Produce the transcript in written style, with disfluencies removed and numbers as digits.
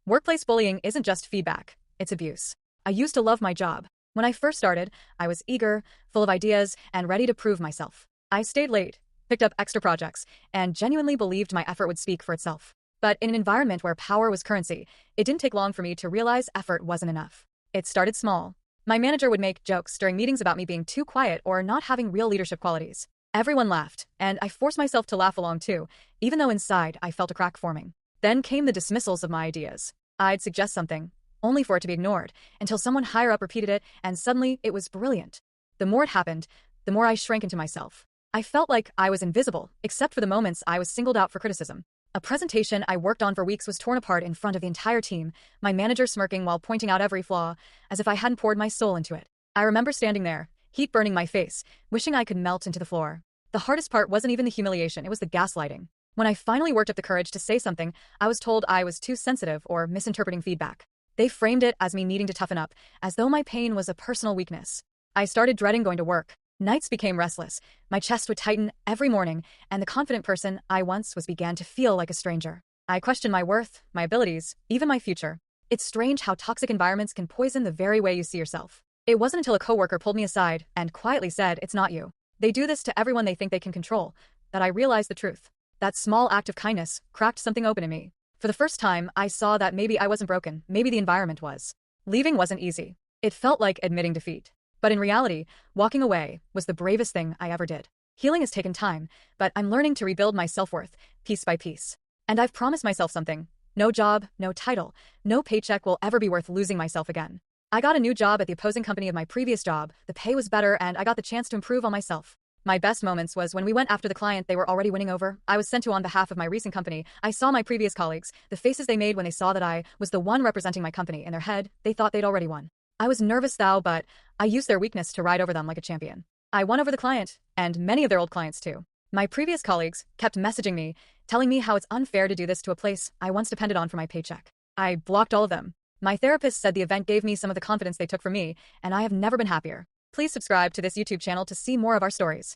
Workplace bullying isn't just feedback, it's abuse. I used to love my job. When I first started, I was eager, full of ideas, and ready to prove myself. I stayed late, picked up extra projects, and genuinely believed my effort would speak for itself. But in an environment where power was currency, it didn't take long for me to realize effort wasn't enough. It started small. My manager would make jokes during meetings about me being too quiet or not having real leadership qualities. Everyone laughed, and I forced myself to laugh along too, even though inside I felt a crack forming. Then came the dismissals of my ideas. I'd suggest something, only for it to be ignored, until someone higher up repeated it, and suddenly it was brilliant. The more it happened, the more I shrank into myself. I felt like I was invisible, except for the moments I was singled out for criticism. A presentation I worked on for weeks was torn apart in front of the entire team, my manager smirking while pointing out every flaw, as if I hadn't poured my soul into it. I remember standing there, heat burning my face, wishing I could melt into the floor. The hardest part wasn't even the humiliation, it was the gaslighting. When I finally worked up the courage to say something, I was told I was too sensitive or misinterpreting feedback. They framed it as me needing to toughen up, as though my pain was a personal weakness. I started dreading going to work. Nights became restless, my chest would tighten every morning, and the confident person I once was began to feel like a stranger. I questioned my worth, my abilities, even my future. It's strange how toxic environments can poison the very way you see yourself. It wasn't until a coworker pulled me aside and quietly said, "It's not you. They do this to everyone they think they can control," that I realized the truth. That small act of kindness cracked something open in me. For the first time, I saw that maybe I wasn't broken, maybe the environment was. Leaving wasn't easy. It felt like admitting defeat. But in reality, walking away was the bravest thing I ever did. Healing has taken time, but I'm learning to rebuild my self-worth, piece by piece. And I've promised myself something. No job, no title, no paycheck will ever be worth losing myself again. I got a new job at the opposing company of my previous job, the pay was better, and I got the chance to improve on myself. My best moments was when we went after the client they were already winning over. I was sent to on behalf of my recent company. I saw my previous colleagues, the faces they made when they saw that I was the one representing my company. In their head, they thought they'd already won. I was nervous but I used their weakness to ride over them like a champion. I won over the client, and many of their old clients too. My previous colleagues kept messaging me, telling me how it's unfair to do this to a place I once depended on for my paycheck. I blocked all of them. My therapist said the event gave me some of the confidence they took from me, and I have never been happier. Please subscribe to this YouTube channel to see more of our stories.